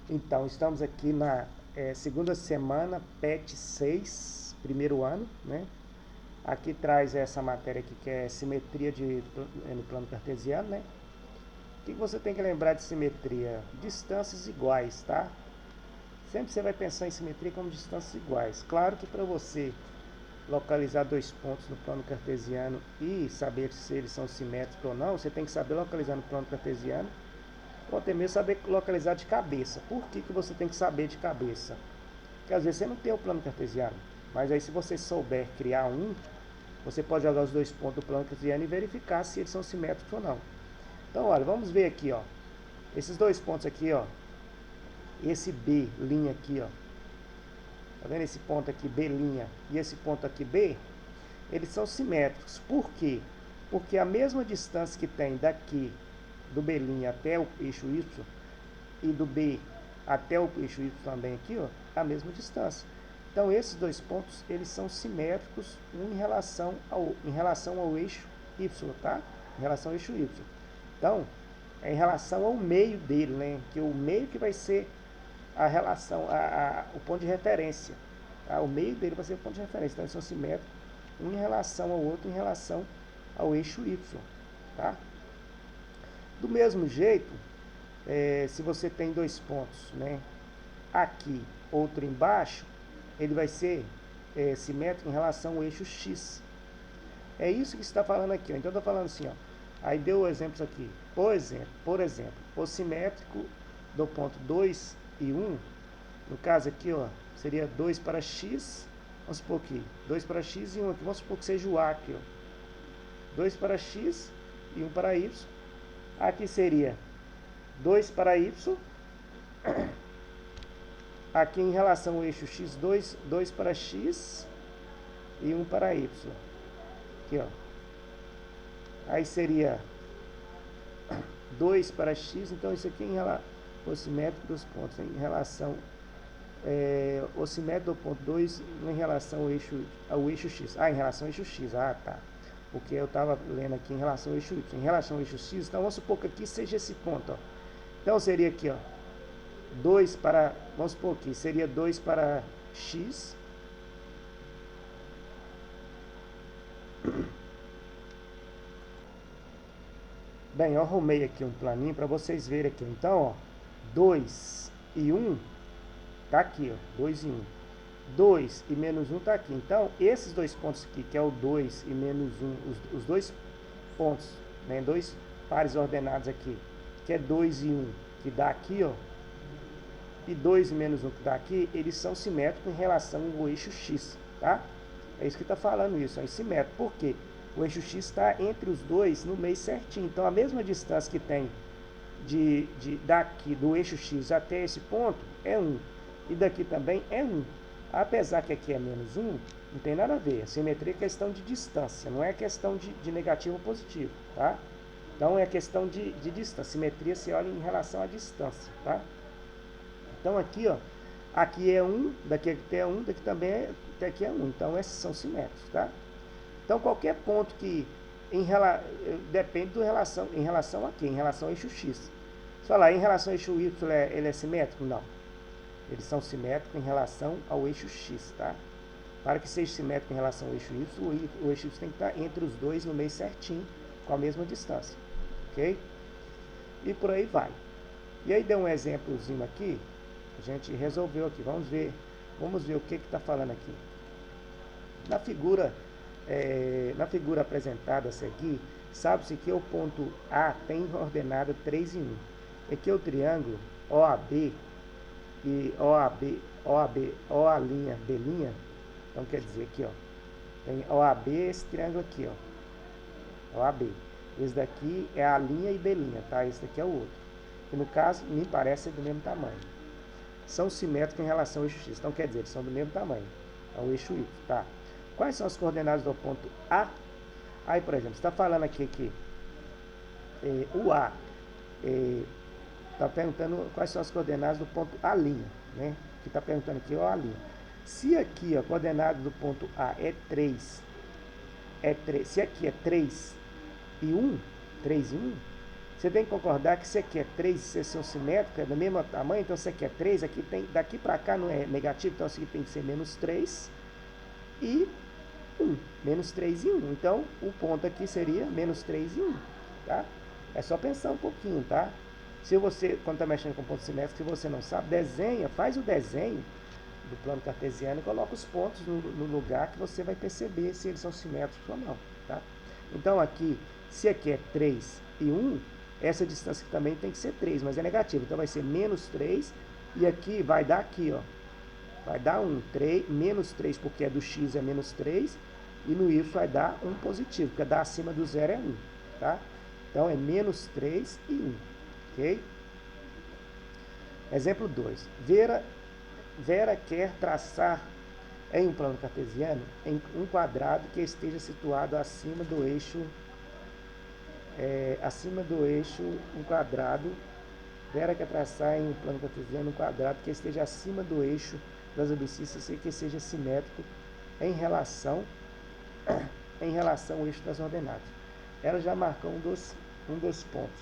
Então, estamos aqui na segunda semana, PET 6, primeiro ano, né? Aqui traz essa matéria aqui que é simetria no plano cartesiano, né? O que você tem que lembrar de simetria? Distâncias iguais, tá? Sempre você vai pensar em simetria como distâncias iguais. Claro que para você localizar dois pontos no plano cartesiano e saber se eles são simétricos ou não, você tem que saber localizar no plano cartesiano ou até mesmo saber localizar de cabeça. Por que você tem que saber de cabeça? Porque às vezes você não tem o plano cartesiano, mas aí se você souber criar um, você pode jogar os dois pontos do plano cartesiano e verificar se eles são simétricos ou não. Então, olha, vamos ver aqui, ó. Esses dois pontos aqui, ó. Esse B' aqui, ó. Tá vendo esse ponto aqui, B' e esse ponto aqui, B? Eles são simétricos. Por quê? Porque a mesma distância que tem daqui do B' até o eixo Y e do B até o eixo Y também aqui, ó, a mesma distância. Então esses dois pontos, eles são simétricos um em relação ao eixo Y, tá? Em relação ao eixo Y. Então, é em relação ao meio dele, né? Que o meio que vai ser a relação, o ponto de referência. Tá? O meio dele vai ser o ponto de referência. Então eles são simétricos um em relação ao outro, em relação ao eixo Y. Tá? Do mesmo jeito, se você tem dois pontos, né, aqui, outro embaixo, ele vai ser simétrico em relação ao eixo X. É isso que está falando aqui. Ó. Então, está falando assim, ó. Aí deu exemplos aqui. Por exemplo, o simétrico do ponto 2 e 1, no caso aqui, ó, seria 2 para X, vamos supor aqui, 2 para X e 1 aqui, vamos supor que seja o A aqui, ó. 2 para X e 1 para Y. Aqui seria 2 para Y, aqui em relação ao eixo X, 2 para X e 1 para Y. Aqui, ó. Aí seria 2 para X, então isso aqui em relação ao simétrico dos pontos, em relação o simétrico do ponto 2 em relação ao eixo X. Em relação ao eixo X, tá. Porque eu estava lendo aqui em relação ao eixo Y. Em relação ao eixo X, então vamos supor que aqui seja esse ponto, ó. Então seria aqui, ó, 2 para, vamos supor aqui, seria 2 para X. Bem, eu arrumei aqui um planinho para vocês verem aqui. Então, ó, 2 e 1 tá aqui, ó, 2 e 1. 2 e menos 1 tá aqui. Então, esses dois pontos aqui, que é o 2 e menos 1, os dois pontos, né, dois pares ordenados aqui, que é 2 e 1, que dá aqui, ó, e 2 e menos 1 que dá aqui, eles são simétricos em relação ao eixo X, tá? É isso que está falando isso, é simétrico. Por quê? O eixo X está entre os dois no meio certinho. Então, a mesma distância que tem daqui do eixo X até esse ponto é 1. E daqui também é 1. Apesar que aqui é menos 1, não tem nada a ver. A simetria é questão de distância, não é questão de negativo ou positivo, tá? Então, é questão de distância. Simetria se olha em relação à distância, tá? Então, aqui, ó, aqui é 1, daqui até é 1, daqui também até aqui é 1. Então, esses são simétricos, tá? Então, qualquer ponto que depende em relação a quê? Em relação ao eixo X. Se falar em relação ao eixo Y, ele é simétrico? Não. Eles são simétricos em relação ao eixo X, tá? Para que seja simétrico em relação ao eixo Y, o eixo Y tem que estar entre os dois no meio certinho, com a mesma distância. Ok? E por aí vai. E aí deu um exemplozinho aqui, a gente resolveu aqui. Vamos ver o que está falando aqui. Na figura apresentada a seguir, sabe-se que o ponto A tem ordenada 3 e 1. Aqui é o triângulo OAB e OAB, B'. Então quer dizer aqui, ó, tem OAB, esse triângulo aqui, ó, OAB. Esse daqui é a linha e B', tá? Esse daqui é o outro. Que no caso, me parece ser do mesmo tamanho. São simétricos em relação ao eixo X. Então quer dizer, eles são do mesmo tamanho. Ao eixo Y, tá? Quais são as coordenadas do ponto A? Aí, por exemplo, está falando aqui que o A está perguntando quais são as coordenadas do ponto A', né? Que está perguntando aqui, ó, A'. Se aqui a coordenada do ponto A é 3, se aqui é 3 e 1, Você tem que concordar que você quer 3 ser seu simétrico, é do mesmo tamanho, então você quer 3, aqui tem, daqui para cá não é negativo, então isso aqui tem que ser menos 3 e 1. Menos 3 e 1. Então, o ponto aqui seria menos 3 e 1. Tá? É só pensar um pouquinho, tá? Se você, quando está mexendo com ponto simétrico, se você não sabe, desenha, faz o desenho do plano cartesiano e coloca os pontos no lugar que você vai perceber se eles são simétricos ou não. Tá? Então, aqui, se aqui é 3 e 1, essa distância aqui também tem que ser 3, mas é negativo. Então, vai ser menos 3 e aqui vai dar aqui, ó. Vai dar 1, 3, menos 3, porque é do x é menos 3, e no y vai dar 1 positivo, porque dar acima do zero é 1, tá? Então, é menos 3 e 1, ok? Exemplo 2. Vera quer traçar em um plano cartesiano em um quadrado que esteja situado acima do eixo, um quadrado. Vera quer traçar em um plano cartesiano um quadrado que esteja acima do eixo das abscissas e que seja simétrico em relação ao eixo das ordenadas. Ela já marcou um dos pontos.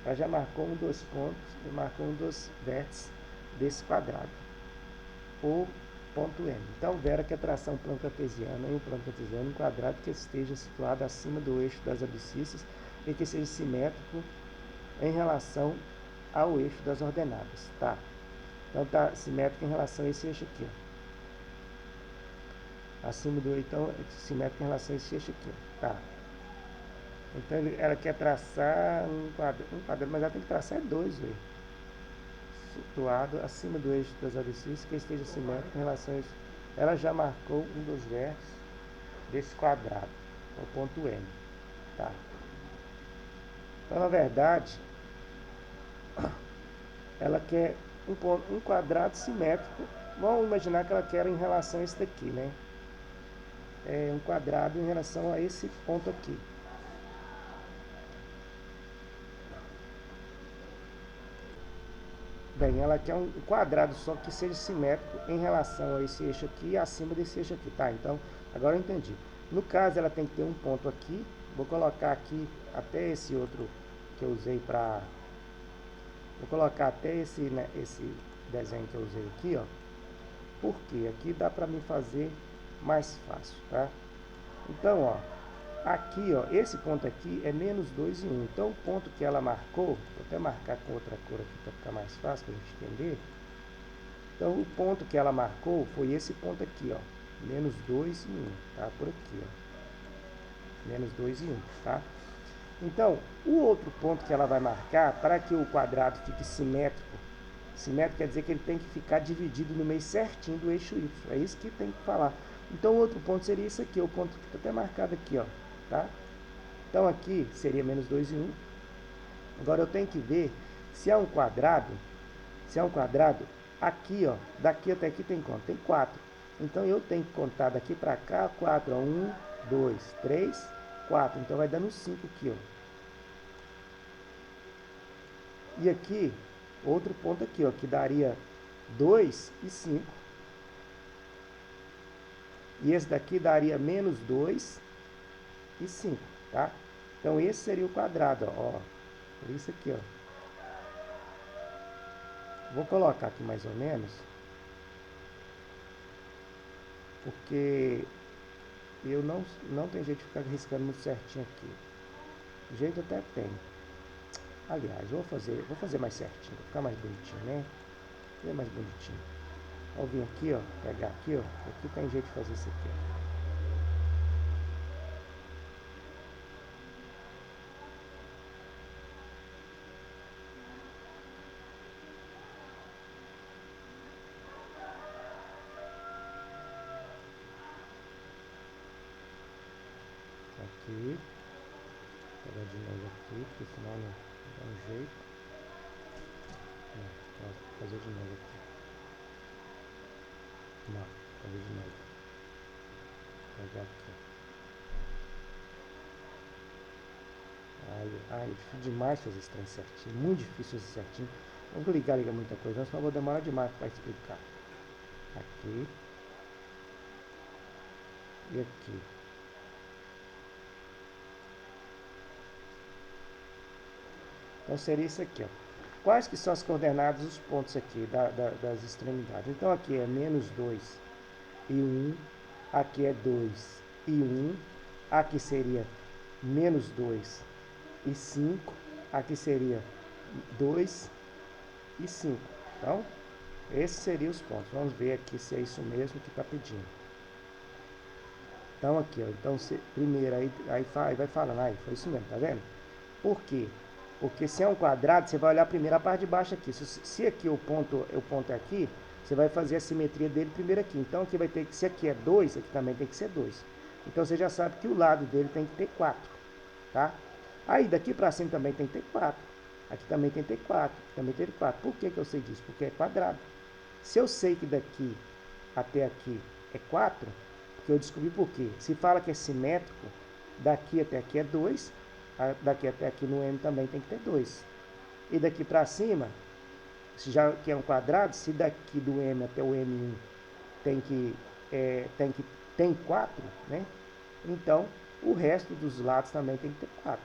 Ela já marcou um dos pontos e marcou um dos vértices desse quadrado, o ponto M. Então, Vera quer traçar um plano cartesiano um quadrado que esteja situado acima do eixo das abscissas e que seja simétrico em relação ao eixo das ordenadas, tá? Então, tá simétrico em relação a esse eixo aqui, ó. Acima do eixo, então, simétrico em relação a esse eixo aqui, ó. Tá? Então, ela quer traçar um quadrado, mas ela tem que traçar dois, velho. Situado acima do eixo das abscissas que esteja simétrico em relação a eixo. Ela já marcou um dos vértices desse quadrado, o ponto M, tá? Então, na verdade, ela quer um quadrado simétrico. Vamos imaginar que ela quer em relação a esse daqui, né? Um quadrado em relação a esse ponto aqui. Bem, ela quer um quadrado só que seja simétrico em relação a esse eixo aqui e acima desse eixo aqui, tá? Então, agora eu entendi. No caso, ela tem que ter um ponto aqui. Vou colocar aqui até esse outro que eu usei para... Vou colocar até esse, né, esse desenho que eu usei aqui, ó. Porque aqui dá para mim fazer mais fácil, tá? Então, ó, aqui, ó, esse ponto aqui é menos 2 e 1. Então, o ponto que ela marcou, vou até marcar com outra cor aqui para ficar mais fácil para a gente entender. Então, o ponto que ela marcou foi esse ponto aqui, ó, menos 2 e 1, tá? Por aqui, ó, menos 2 e 1, tá? Então, o outro ponto que ela vai marcar, para que o quadrado fique simétrico, simétrico quer dizer que ele tem que ficar dividido no meio certinho do eixo Y, é isso que tem que falar. Então, o outro ponto seria isso aqui, o ponto que está até marcado aqui, ó, tá? Então, aqui seria menos 2 e 1. Agora, eu tenho que ver se é um quadrado, aqui, ó, daqui até aqui tem quanto? Tem 4. Então, eu tenho que contar daqui para cá, 4, ó, 1, 2, 3, 4. Então, vai dando 5 aqui, ó. E aqui, outro ponto aqui, ó, que daria 2 e 5. E esse daqui daria menos 2 e 5, tá? Então, esse seria o quadrado, ó. Por isso aqui, ó. Vou colocar aqui mais ou menos, porque eu não tem jeito de ficar riscando muito certinho aqui. Jeito até tem. Aliás, vou fazer mais certinho, para ficar mais bonitinho, né? Ficar mais bonitinho. Vou vir aqui, ó, pegar aqui, ó. Aqui tem jeito de fazer isso aqui, ó. Aqui, pegar de novo aqui, porque senão não dá um jeito. Não, vou fazer de novo aqui. Não, fazer de novo. Pegar aqui. Ai, é difícil demais fazer esse trem certinho, muito difícil fazer certinho. Não vou ligar muita coisa, senão eu vou demorar demais para explicar. Aqui. E aqui. Então seria isso aqui, ó. Quais que são as coordenadas dos pontos aqui, das extremidades? Então aqui é menos 2 e 1, aqui é 2 e 1, aqui seria menos 2 e 5, aqui seria 2 e 5. Então, esses seriam os pontos. Vamos ver aqui se é isso mesmo que está pedindo. Então aqui, ó, então primeiro aí vai falando, aí foi isso mesmo, tá vendo? Por quê? Porque se é um quadrado, você vai olhar primeiro a parte de baixo aqui. Se aqui o ponto é aqui, você vai fazer a simetria dele primeiro aqui. Então aqui vai ter que, se aqui é 2, aqui também tem que ser 2. Então você já sabe que o lado dele tem que ter 4, tá? Aí daqui para cima também tem que ter 4. Aqui também tem que ter 4, aqui também tem que ter 4. Por que eu sei disso? Porque é quadrado. Se eu sei que daqui até aqui é 4, porque eu descobri por quê. Se fala que é simétrico, daqui até aqui é 2, daqui até aqui no M também tem que ter 2. E daqui para cima, já que é um quadrado, se daqui do M até o M1 tem 4, né? Então, o resto dos lados também tem que ter 4.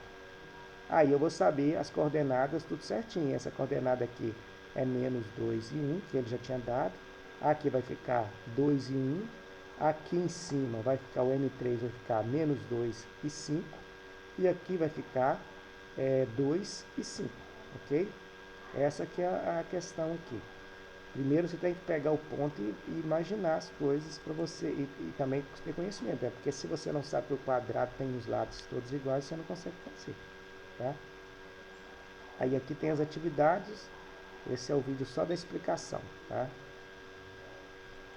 Aí eu vou saber as coordenadas tudo certinho. Essa coordenada aqui é menos 2 e 1, que ele já tinha dado. Aqui vai ficar 2 e 1. Aqui em cima vai ficar o M3, vai ficar menos 2 e 5. E aqui vai ficar 2 e 5, ok? Essa aqui é a questão aqui. Primeiro você tem que pegar o ponto e imaginar as coisas para você, e também ter conhecimento, porque se você não sabe que o quadrado tem os lados todos iguais, você não consegue fazer, tá? Aí aqui tem as atividades, esse é o vídeo só da explicação, tá?